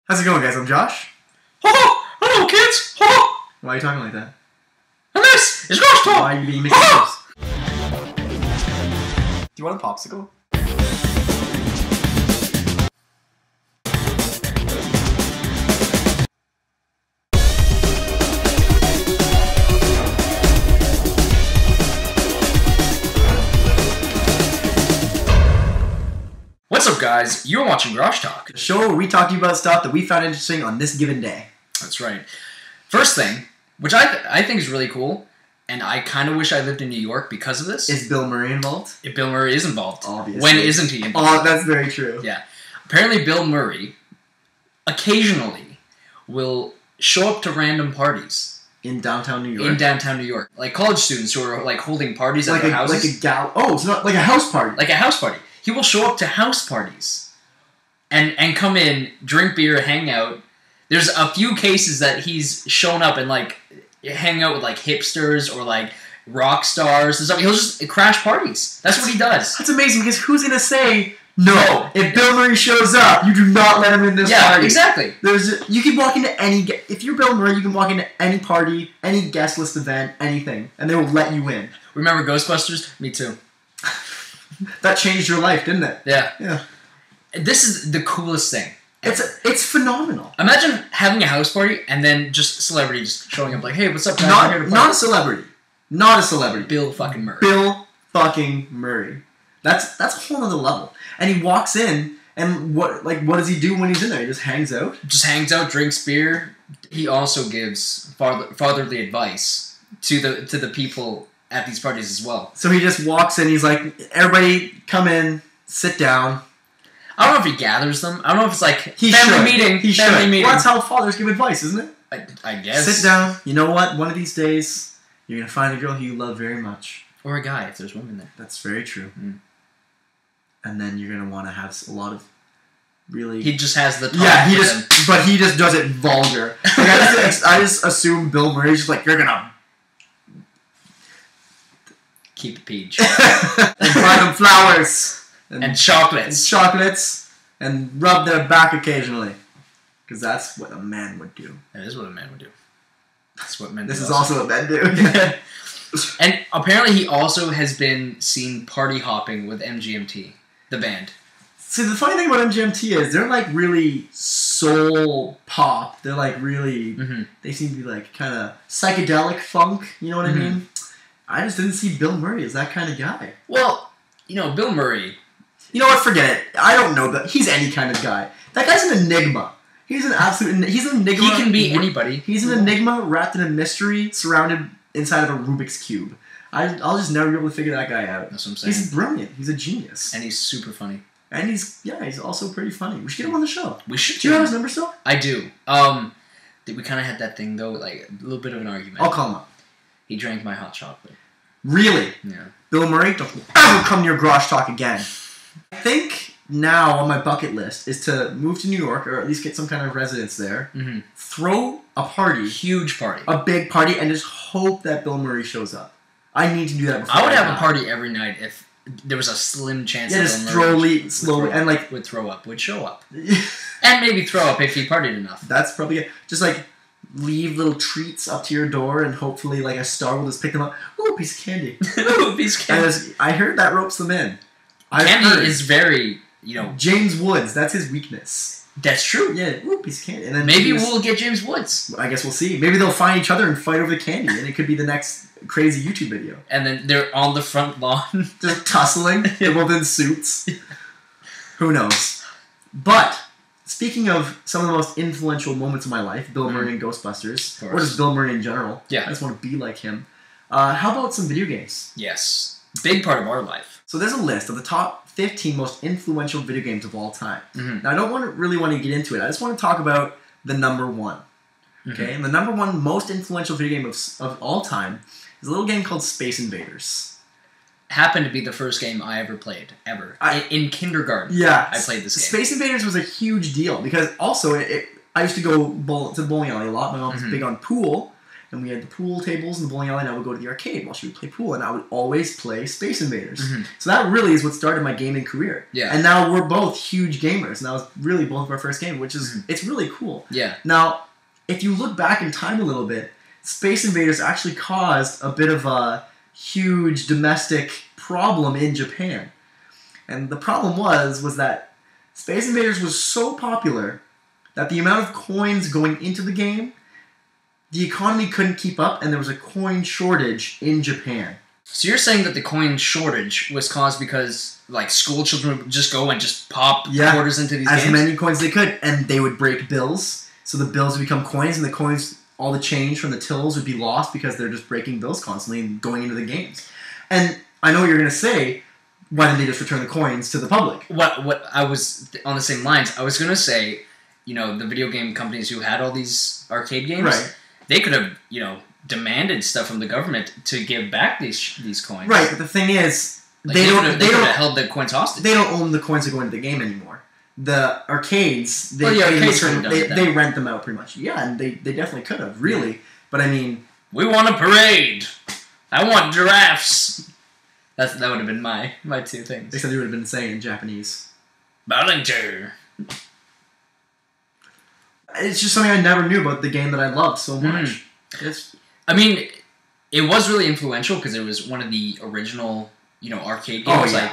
How's it going, guys? I'm Josh. Oh, hello, kids. Oh, Why are you talking like that? and this is Josh Talk. Why are you being making noise? Do you want a popsicle? What's up, guys? You're watching Josh Talk. The show where we talk to you about stuff that we found interesting on this given day. That's right. First thing, which I think is really cool, and I kind of wish I lived in New York because of this. Is Bill Murray involved? If Bill Murray is involved. Obviously. When isn't he involved? Oh, that's very true. Yeah. Apparently, Bill Murray occasionally will show up to random parties. In downtown New York? In downtown New York. Like college students who are like holding parties at their houses. Like a gal. Oh, it's not like a house party. Like a house party. He will show up to house parties and come in, drink beer, hang out. There's a few cases that he's shown up and like hang out with like hipsters or like rock stars and stuff. He'll just crash parties. That's what he does. That's amazing because who's gonna say no? If Bill Murray shows up, you do not let him in this party. Yeah, exactly. You can walk into any. If you're Bill Murray, you can walk into any party, any guest list event, anything, and they will let you in. Remember Ghostbusters? Me too. That changed your life, didn't it? Yeah. Yeah. This is the coolest thing. It's phenomenal. Imagine having a house party and then just celebrities showing up like, hey, what's up, guys? Not a celebrity. Not a celebrity. Bill fucking Murray. Bill fucking Murray. That's a whole other level. And he walks in, and what does he do when he's in there? He just hangs out? Just hangs out, drinks beer. He also gives fatherly advice to the people at these parties as well. So he just walks in, he's like, everybody come in, sit down. I don't know if he gathers them. I don't know if it's like He family should. meeting. He family should. meeting. Well, that's how fathers give advice, isn't it? I guess. Sit down. You know what? One of these days, you're going to find a girl who you love very much. Or a guy, if there's women there. That's very true. Mm. And then you're going to want to have a lot of really... He just has the time. Yeah, but he just does it vulgar. Like, I just assume Bill Murray's just like, you're going to... Keep the peach. and buy them flowers. And chocolates. And chocolates. And rub their back occasionally. Because that's what a man would do. That is what a man would do. That's what men do. This is also what men do. And apparently he also has been seen party hopping with MGMT, the band. See, the funny thing about MGMT is they're like really soul pop. They're like really... Mm-hmm. They seem to be like kind of psychedelic funk. You know what I mean? I just didn't see Bill Murray as that kind of guy. Well, Bill Murray... You know what? Forget it. I don't know that he's any kind of guy. That guy's an enigma. He's an absolute... He's an enigma. He can be anybody. He's an enigma wrapped in a mystery surrounded inside of a Rubik's Cube. I'll just never be able to figure that guy out. That's what I'm saying. He's brilliant. He's a genius. And he's super funny. And he's also pretty funny. We should get him on the show. We should. Do you have his number still? I do. We kind of had that thing, though, like a little bit of an argument. I'll call him up. He drank my hot chocolate. Really? Yeah. Bill Murray, don't ever come near Grosh Talk again. I think now on my bucket list is to move to New York, or at least get some kind of residence there, throw a party. Huge party. A big party, and just hope that Bill Murray shows up. I need to do that before I would have a party every night if there was a slim chance that Bill Murray slowly, and like... would throw up, would show up. And maybe throw up if he partied enough. That's probably it. Just like... leave little treats up to your door, and hopefully, like, a star will just pick them up. Ooh, a piece of candy. Ooh, a piece of candy. And I heard that ropes them in. Candy is very, James Woods, that's his weakness. That's true. Yeah, ooh, a piece of candy. And then maybe we'll get James Woods. I guess we'll see. Maybe they'll find each other and fight over the candy, and it could be the next crazy YouTube video. And then they're on the front lawn. Just tussling. They're both in suits. Who knows? But... speaking of some of the most influential moments of my life, Bill Murray and Ghostbusters, or just Bill Murray in general. Yeah. I just want to be like him. How about some video games? Yes. Big part of our life. So there's a list of the top 15 most influential video games of all time. Mm-hmm. Now, I don't really want to get into it. I just want to talk about the number one. Okay? And the number one most influential video game of all time is a little game called Space Invaders. Happened to be the first game I ever played, ever. In kindergarten, yeah, I played this game. Space Invaders was a huge deal because also I used to go to the bowling alley a lot. My mom was big on pool, and we had the pool tables in the bowling alley, and I would go to the arcade while she would play pool, and I would always play Space Invaders. So that really is what started my gaming career. Yeah. And now we're both huge gamers, and that was really both of our first game, which is, it's really cool. Yeah. Now, if you look back in time a little bit, Space Invaders actually caused a bit of a huge domestic problem in Japan. And the problem was that Space Invaders was so popular that the amount of coins going into the game, the economy couldn't keep up, and there was a coin shortage in Japan. So you're saying that the coin shortage was caused because like school children would just go and just pop quarters into these games? As many coins they could, and they would break bills. So the bills would become coins, and the coins, all the change from the tills would be lost because they're just breaking bills constantly and going into the games. And I know what you're going to say, why didn't they just return the coins to the public? What I was, on the same lines, I was going to say, you know, the video game companies who had all these arcade games, they could have, you know, demanded stuff from the government to give back these coins. Right, but the thing is, like they could have held the coins hostage. They don't own the coins that go into the game anymore. The arcades, they rent them out pretty much. Yeah, and they definitely could have, really. But I mean, we want a parade. I want giraffes. That would have been my two things. Except you would have been saying in Japanese. Ballinger. It's just something I never knew about the game that I loved so much. I mean, it was really influential because it was one of the original, you know, arcade games. Oh, yeah.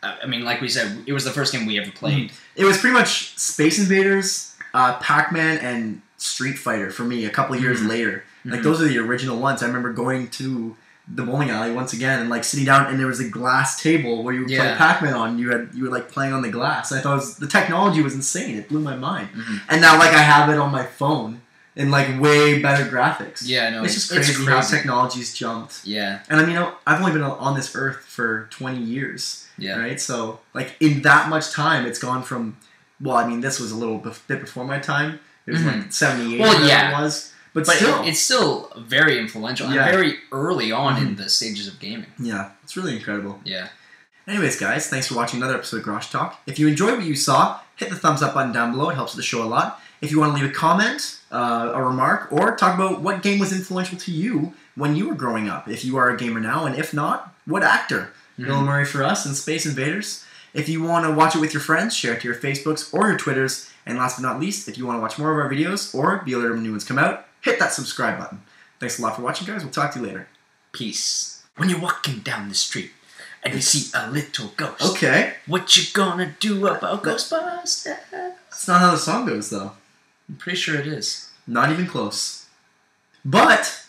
Like, I mean, like we said, it was the first game we ever played. It was pretty much Space Invaders, Pac-Man, and Street Fighter for me a couple years later. Like, those are the original ones. I remember going to the bowling alley once again and, like, sitting down, and there was a glass table where you would play Pac-Man on. You were, like, playing on the glass. I thought the technology was insane. It blew my mind. And now, like, I have it on my phone in, like, way better graphics. Yeah, no, it's just crazy how technology's jumped. Yeah. And, I mean, I've only been on this earth for 20 years. Yeah. Right? So, like, in that much time, it's gone from... Well, I mean, this was a little bit before my time. It was, like, 78 it was. But still. It's still very influential and very early on in the stages of gaming. Yeah. It's really incredible. Yeah. Anyways, guys, thanks for watching another episode of Grosh Talk. If you enjoyed what you saw, hit the thumbs up button down below. It helps the show a lot. If you want to leave a comment, a remark, or talk about what game was influential to you when you were growing up, if you are a gamer now, and if not, what actor? Bill Murray for us and Space Invaders. If you want to watch it with your friends, share it to your Facebooks or your Twitters. And last but not least, if you want to watch more of our videos or be alerted when new ones come out, hit that subscribe button. Thanks a lot for watching, guys. We'll talk to you later. Peace. When you're walking down the street and you see a little ghost, what you gonna do about Ghostbusters? That's not how the song goes, though. I'm pretty sure it is. Not even close. But